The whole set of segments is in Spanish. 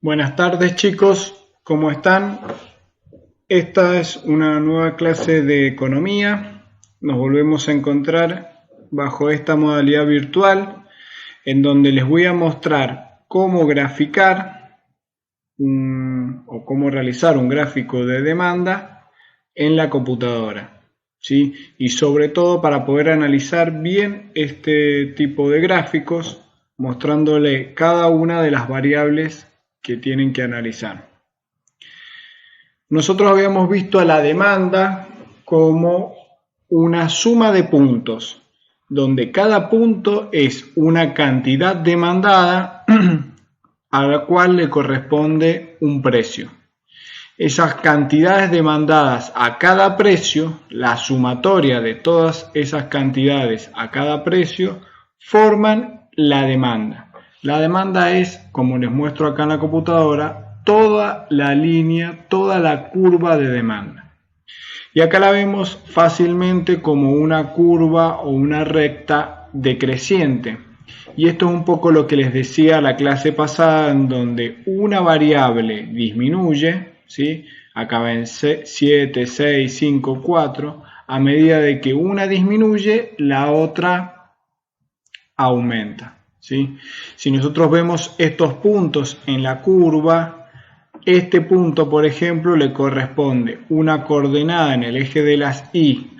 Buenas tardes chicos, ¿cómo están? Esta es una nueva clase de economía. Nos volvemos a encontrar bajo esta modalidad virtual en donde les voy a mostrar cómo graficar o cómo realizar un gráfico de demanda en la computadora, ¿sí? Y sobre todo para poder analizar bien este tipo de gráficos, mostrándole cada una de las variables que tienen que analizar. Nosotros habíamos visto a la demanda como una suma de puntos, donde cada punto es una cantidad demandada a la cual le corresponde un precio. Esas cantidades demandadas a cada precio, la sumatoria de todas esas cantidades a cada precio, forman la demanda. La demanda es, como les muestro acá en la computadora, toda la línea, toda la curva de demanda. Y acá la vemos fácilmente como una curva o una recta decreciente. Y esto es un poco lo que les decía la clase pasada, en donde una variable disminuye, ¿sí? Acá ven 7, 6, 5, 4. A medida de que una disminuye, la otra aumenta, ¿sí? Si nosotros vemos estos puntos en la curva, este punto, por ejemplo, le corresponde una coordenada en el eje de las y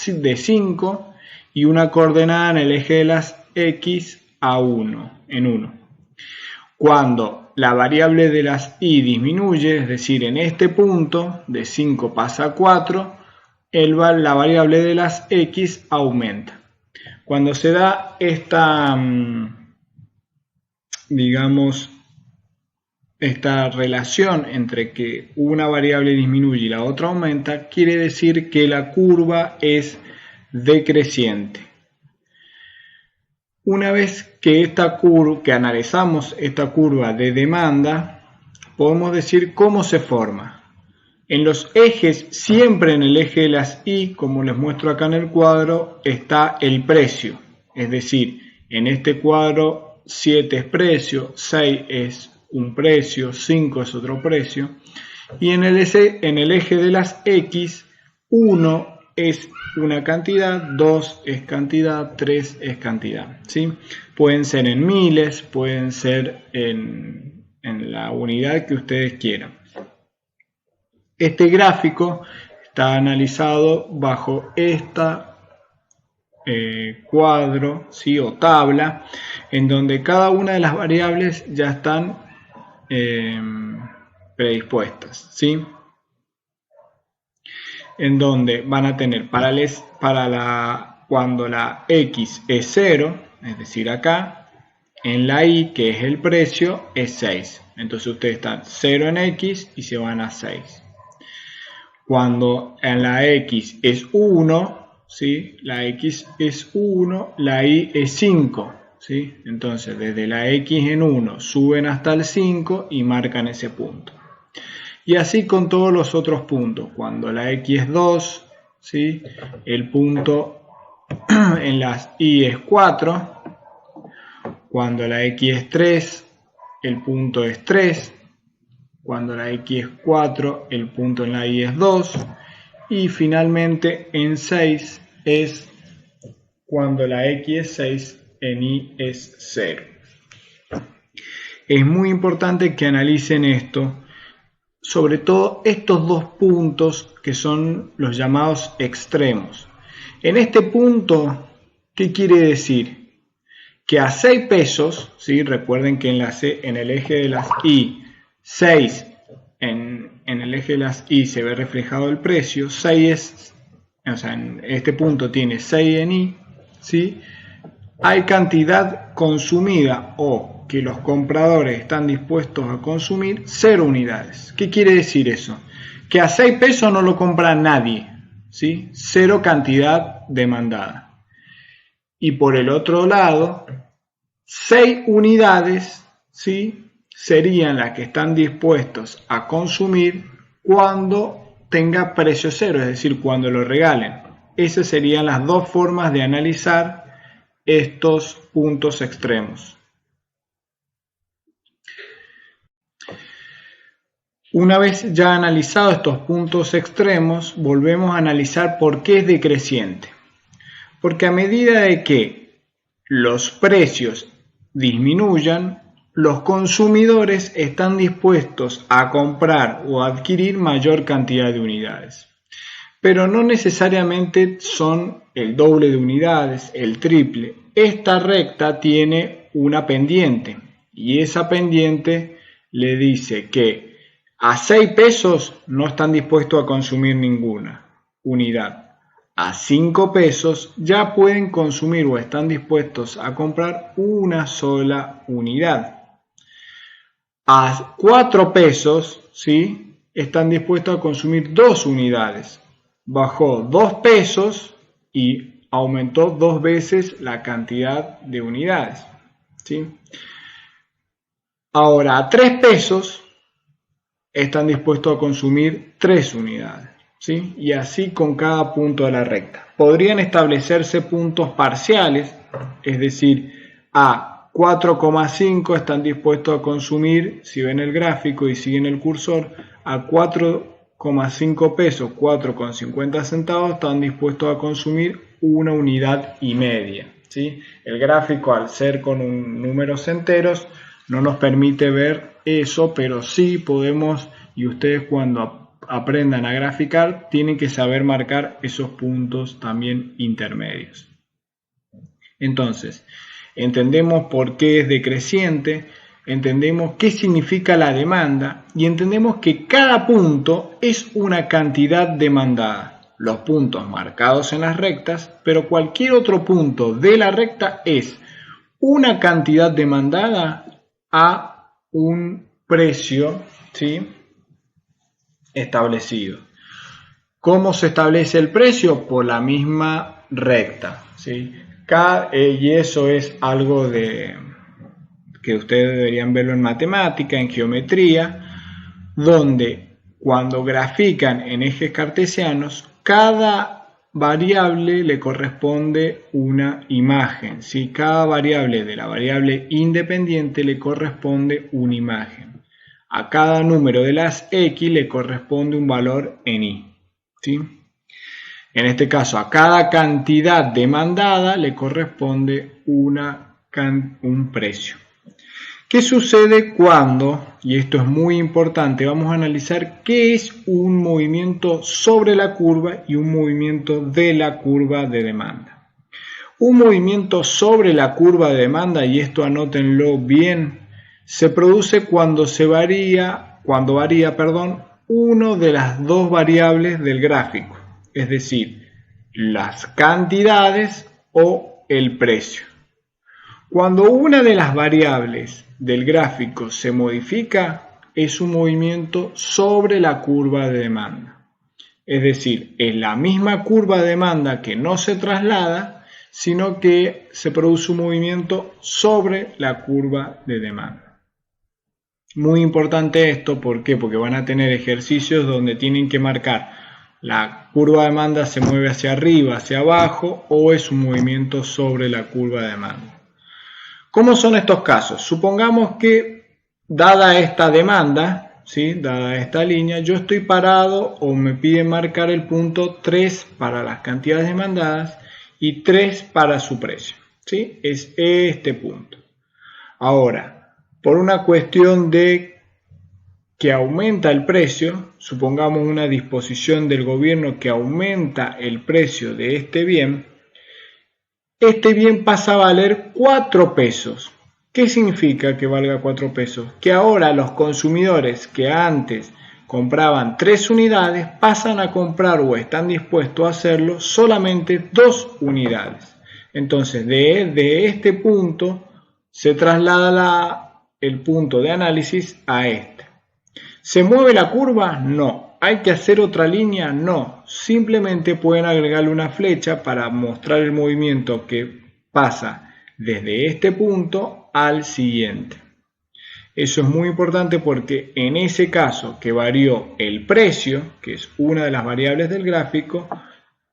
de 5 y una coordenada en el eje de las x a 1, en 1. Cuando la variable de las y disminuye, es decir, en este punto de 5 pasa a 4, la variable de las x aumenta. Cuando se da esta, digamos, esta relación entre que una variable disminuye y la otra aumenta, quiere decir que la curva es decreciente. Una vez que analizamos esta curva de demanda, podemos decir cómo se forma. En los ejes, siempre en el eje de las y, como les muestro acá en el cuadro, está el precio. Es decir, en este cuadro 7 es precio, 6 es un precio, 5 es otro precio. Y en el eje de las x, 1 es una cantidad, 2 es cantidad, 3 es cantidad, ¿sí? Pueden ser en miles, pueden ser en la unidad que ustedes quieran. Este gráfico está analizado bajo esta cuadro, ¿sí? O tabla, en donde cada una de las variables ya están predispuestas, ¿sí? En donde van a tener cuando la x es 0, es decir acá, en la y, que es el precio, es 6. Entonces ustedes están 0 en x y se van a 6. Cuando en la x es 1, ¿sí? La x es 1, la y es 5, ¿sí? Entonces desde la x en 1 suben hasta el 5 y marcan ese punto. Y así con todos los otros puntos. Cuando la x es 2, ¿sí? El punto en las y es 4. Cuando la x es 3, el punto es 3. Cuando la x es 4, el punto en la y es 2. Y finalmente en 6 es cuando la x es 6, en y es 0. Es muy importante que analicen esto, sobre todo estos dos puntos que son los llamados extremos. En este punto, ¿qué quiere decir? Que a 6 pesos, ¿sí? Recuerden que en el eje de las y, 6 en el eje de las y se ve reflejado el precio, 6 es, o sea, en este punto tiene 6 en y, ¿sí? Hay cantidad consumida o que los compradores están dispuestos a consumir 0 unidades. ¿Qué quiere decir eso? Que a 6 pesos no lo compra nadie, ¿sí? 0 cantidad demandada. Y por el otro lado, 6 unidades, ¿sí? Serían las que están dispuestos a consumir cuando tenga precio 0, es decir, cuando lo regalen. Esas serían las dos formas de analizar estos puntos extremos. Una vez ya analizado estos puntos extremos, volvemos a analizar por qué es decreciente. Porque a medida de que los precios disminuyan, los consumidores están dispuestos a comprar o adquirir mayor cantidad de unidades. Pero no necesariamente son el doble de unidades, el triple. Esta recta tiene una pendiente y esa pendiente le dice que a 6 pesos no están dispuestos a consumir ninguna unidad. A 5 pesos ya pueden consumir o están dispuestos a comprar una sola unidad. A 4 pesos, ¿sí?, están dispuestos a consumir 2 unidades. Bajó 2 pesos y aumentó 2 veces la cantidad de unidades, ¿sí? Ahora, a 3 pesos están dispuestos a consumir 3 unidades, ¿sí? Y así con cada punto de la recta. Podrían establecerse puntos parciales, es decir, a 4,5 están dispuestos a consumir, si ven el gráfico y siguen el cursor, a 4,5 pesos, 4,50 centavos, están dispuestos a consumir una unidad y media, ¿sí? El gráfico, al ser con números enteros, no nos permite ver eso, pero sí podemos, y ustedes cuando aprendan a graficar, tienen que saber marcar esos puntos también intermedios. Entonces, entendemos por qué es decreciente, entendemos qué significa la demanda y entendemos que cada punto es una cantidad demandada. Los puntos marcados en las rectas, pero cualquier otro punto de la recta es una cantidad demandada a un precio, ¿sí?, establecido. ¿Cómo se establece el precio? Por la misma recta, ¿sí? Y eso es algo que ustedes deberían verlo en matemática, en geometría, donde cuando grafican en ejes cartesianos, cada variable le corresponde una imagen, ¿sí? Cada variable de la variable independiente le corresponde una imagen. A cada número de las x le corresponde un valor en y, ¿sí? En este caso, a cada cantidad demandada le corresponde un precio. ¿Qué sucede cuando, y esto es muy importante, vamos a analizar qué es un movimiento sobre la curva y un movimiento de la curva de demanda? Un movimiento sobre la curva de demanda, y esto anótenlo bien, se produce cuando varía, uno de las dos variables del gráfico, es decir, las cantidades o el precio. Cuando una de las variables del gráfico se modifica, es un movimiento sobre la curva de demanda. Es decir, es la misma curva de demanda que no se traslada, sino que se produce un movimiento sobre la curva de demanda. Muy importante esto, ¿por qué? Porque van a tener ejercicios donde tienen que marcar la curva de demanda se mueve hacia arriba, hacia abajo, o es un movimiento sobre la curva de demanda. ¿Cómo son estos casos? Supongamos que, dada esta demanda, ¿sí?, dada esta línea, yo estoy parado o me piden marcar el punto 3 para las cantidades demandadas y 3 para su precio, ¿sí? Es este punto. Ahora, por una cuestión de que aumenta el precio, supongamos una disposición del gobierno que aumenta el precio de este bien pasa a valer 4 pesos. ¿Qué significa que valga 4 pesos? Que ahora los consumidores que antes compraban 3 unidades pasan a comprar o están dispuestos a hacerlo solamente 2 unidades. Entonces, de este punto se traslada el punto de análisis a este. ¿Se mueve la curva? No. ¿Hay que hacer otra línea? No. Simplemente pueden agregarle una flecha para mostrar el movimiento que pasa desde este punto al siguiente. Eso es muy importante porque en ese caso que varió el precio, que es una de las variables del gráfico,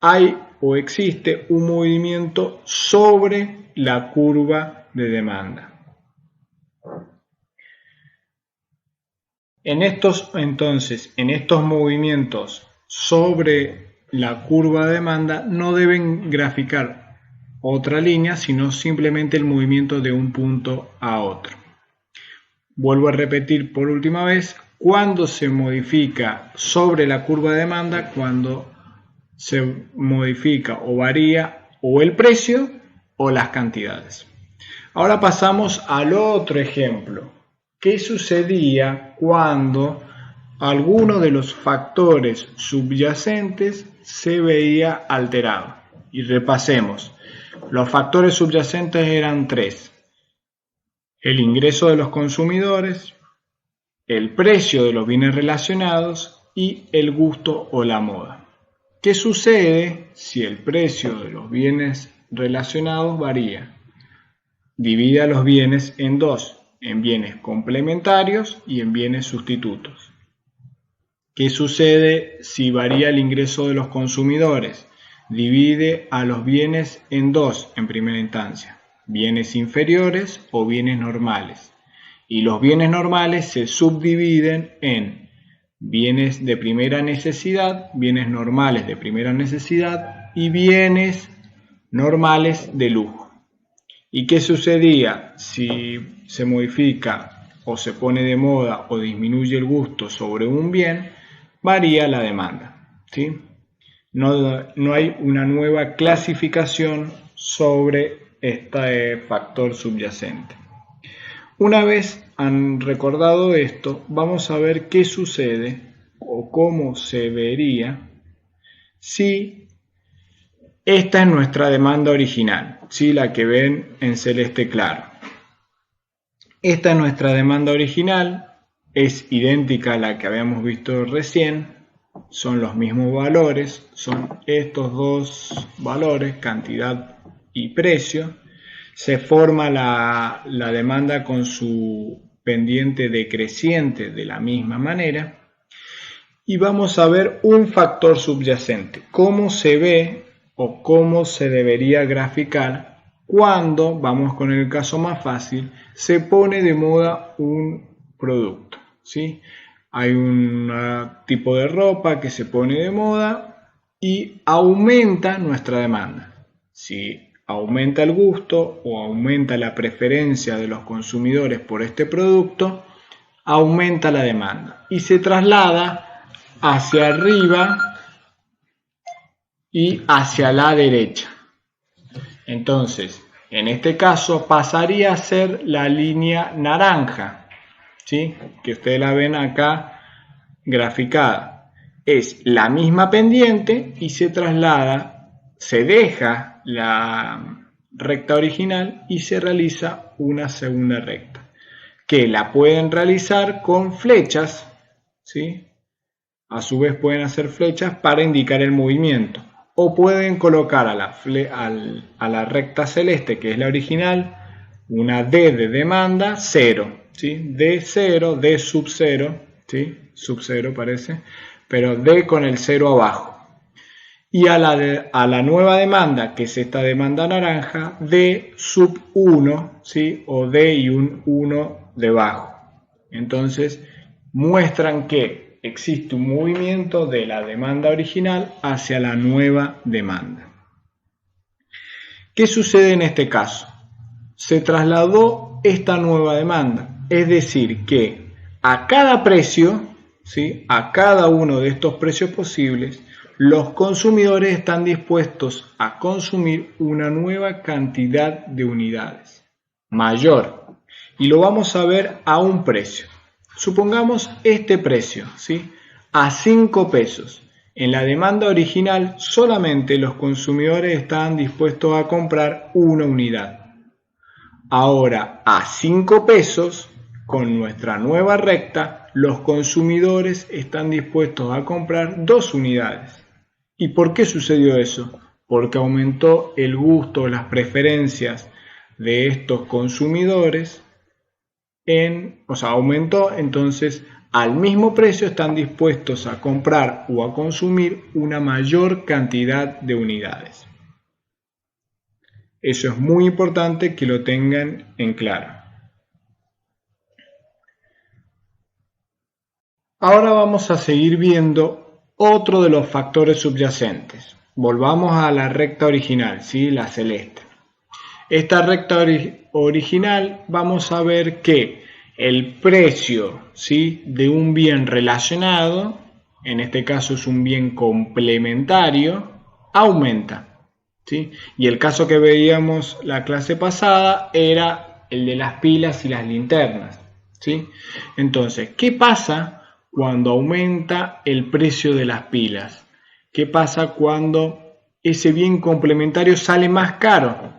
hay o existe un movimiento sobre la curva de demanda. Entonces, en estos movimientos sobre la curva de demanda no deben graficar otra línea, sino simplemente el movimiento de un punto a otro. Vuelvo a repetir por última vez, cuando se modifica sobre la curva de demanda, cuando se modifica o varía o el precio o las cantidades. Ahora pasamos al otro ejemplo. ¿Qué sucedía cuando alguno de los factores subyacentes se veía alterado? Y repasemos. Los factores subyacentes eran tres: el ingreso de los consumidores, el precio de los bienes relacionados y el gusto o la moda. ¿Qué sucede si el precio de los bienes relacionados varía? Divide a los bienes en dos, en bienes complementarios y en bienes sustitutos. ¿Qué sucede si varía el ingreso de los consumidores? Divide a los bienes en dos en primera instancia, bienes inferiores o bienes normales. Y los bienes normales se subdividen en bienes de primera necesidad, bienes normales de primera necesidad y bienes normales de lujo. ¿Y qué sucedía si se modifica o se pone de moda o disminuye el gusto sobre un bien? Varía la demanda, ¿sí? No hay una nueva clasificación sobre este factor subyacente. Una vez han recordado esto, vamos a ver qué sucede o cómo se vería si esta es nuestra demanda original, ¿sí? La que ven en celeste claro. Esta es nuestra demanda original, es idéntica a la que habíamos visto recién, son los mismos valores, son estos dos valores, cantidad y precio. Se forma la demanda con su pendiente decreciente de la misma manera. Y vamos a ver un factor subyacente, cómo se ve o cómo se debería graficar cuando, vamos con el caso más fácil, se pone de moda un producto, ¿sí? Hay un tipo de ropa que se pone de moda y aumenta nuestra demanda. Si aumenta el gusto o aumenta la preferencia de los consumidores por este producto, aumenta la demanda y se traslada hacia arriba y hacia la derecha. Entonces, en este caso pasaría a ser la línea naranja, ¿sí? Que ustedes la ven acá graficada. Es la misma pendiente y se traslada, se deja la recta original y se realiza una segunda recta, que la pueden realizar con flechas, ¿sí? A su vez pueden hacer flechas para indicar el movimiento. O pueden colocar a la recta celeste, que es la original, una D de demanda, 0. ¿Sí? D0, D sub 0, ¿sí? Sub 0 parece, pero D con el 0 abajo. Y a la nueva demanda, que es esta demanda naranja, D sub 1, ¿sí? O D y un 1 debajo. Entonces, muestran que existe un movimiento de la demanda original hacia la nueva demanda. ¿Qué sucede en este caso? Se trasladó esta nueva demanda, es decir, que a cada precio, ¿sí? A cada uno de estos precios posibles, los consumidores están dispuestos a consumir una nueva cantidad de unidades, mayor, y lo vamos a ver a un precio. Supongamos este precio, ¿sí? A 5 pesos. En la demanda original solamente los consumidores estaban dispuestos a comprar una unidad. Ahora a 5 pesos, con nuestra nueva recta, los consumidores están dispuestos a comprar 2 unidades. ¿Y por qué sucedió eso? Porque aumentó el gusto, las preferencias de estos consumidores. Aumentó, entonces al mismo precio están dispuestos a comprar o a consumir una mayor cantidad de unidades. Eso es muy importante que lo tengan en claro. Ahora vamos a seguir viendo otro de los factores subyacentes. Volvamos a la recta original, ¿sí? La celeste. Esta recta original vamos a ver que el precio, ¿sí?, de un bien relacionado, en este caso es un bien complementario, aumenta, ¿sí? Y el caso que veíamos la clase pasada era el de las pilas y las linternas, ¿sí? Entonces, ¿qué pasa cuando aumenta el precio de las pilas? ¿Qué pasa cuando ese bien complementario sale más caro?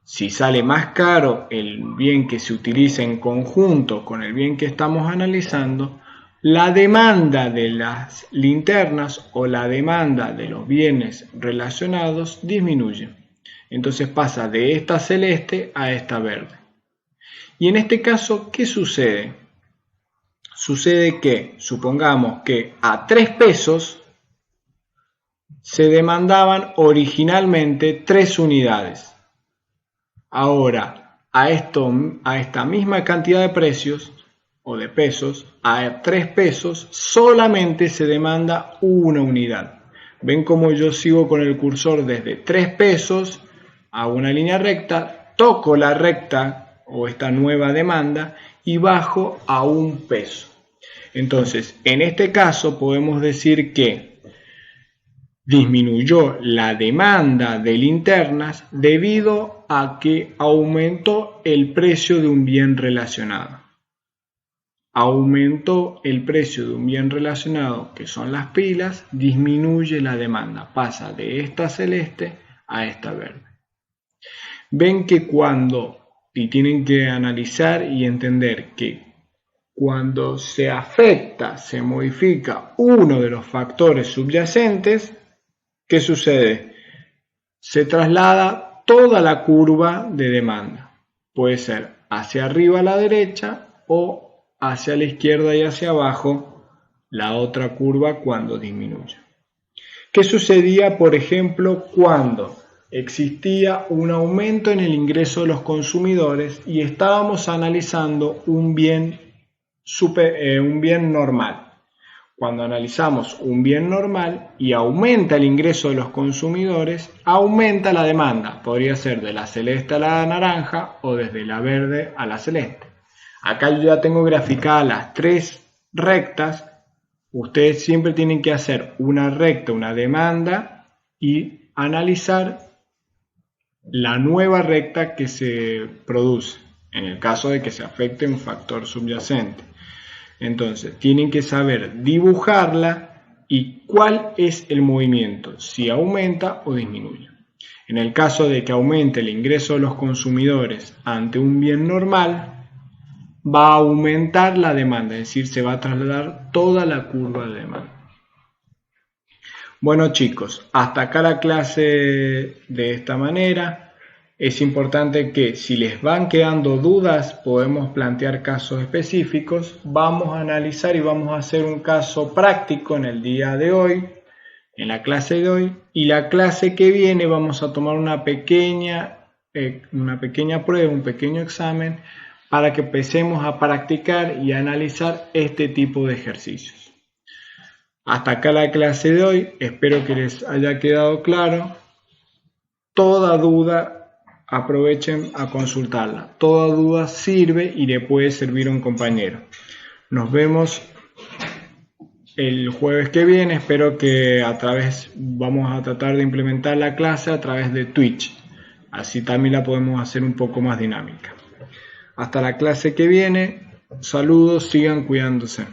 Si sale más caro el bien que se utiliza en conjunto con el bien que estamos analizando, la demanda de las linternas o la demanda de los bienes relacionados disminuye. Entonces pasa de esta celeste a esta verde. Y en este caso, ¿qué sucede? Sucede que, supongamos que a 3 pesos se demandaban originalmente 3 unidades. Ahora, a esta misma cantidad de precios o de pesos, a 3 pesos, solamente se demanda una unidad. Ven cómo yo sigo con el cursor desde 3 pesos a una línea recta, toco la recta o esta nueva demanda y bajo a 1 peso. Entonces, en este caso podemos decir que disminuyó la demanda de linternas debido a que aumentó el precio de un bien relacionado. Aumentó el precio de un bien relacionado, que son las pilas, disminuye la demanda, pasa de esta celeste a esta verde. Ven que y tienen que analizar y entender que cuando se afecta, se modifica uno de los factores subyacentes, ¿qué sucede? Se traslada toda la curva de demanda. Puede ser hacia arriba a la derecha o hacia la izquierda y hacia abajo la otra curva cuando disminuye. ¿Qué sucedía, por ejemplo, cuando existía un aumento en el ingreso de los consumidores y estábamos analizando un bien normal? Cuando analizamos un bien normal y aumenta el ingreso de los consumidores, aumenta la demanda. Podría ser de la celeste a la naranja o desde la verde a la celeste. Acá yo ya tengo graficadas las 3 rectas. Ustedes siempre tienen que hacer una recta, una demanda y analizar la nueva recta que se produce en el caso de que se afecte un factor subyacente. Entonces, tienen que saber dibujarla y cuál es el movimiento, si aumenta o disminuye. En el caso de que aumente el ingreso de los consumidores ante un bien normal, va a aumentar la demanda, es decir, se va a trasladar toda la curva de demanda. Bueno chicos, hasta acá la clase de esta manera. Es importante que si les van quedando dudas, podemos plantear casos específicos. Vamos a analizar y vamos a hacer un caso práctico en el día de hoy, en la clase de hoy. Y la clase que viene vamos a tomar una pequeña prueba, un pequeño examen, para que empecemos a practicar y analizar este tipo de ejercicios. Hasta acá la clase de hoy. Espero que les haya quedado claro. Toda duda, aprovechen a consultarla. Toda duda sirve y le puede servir a un compañero. Nos vemos el jueves que viene. Espero que vamos a tratar de implementar la clase a través de Twitch. Así también la podemos hacer un poco más dinámica. Hasta la clase que viene. Saludos, sigan cuidándose.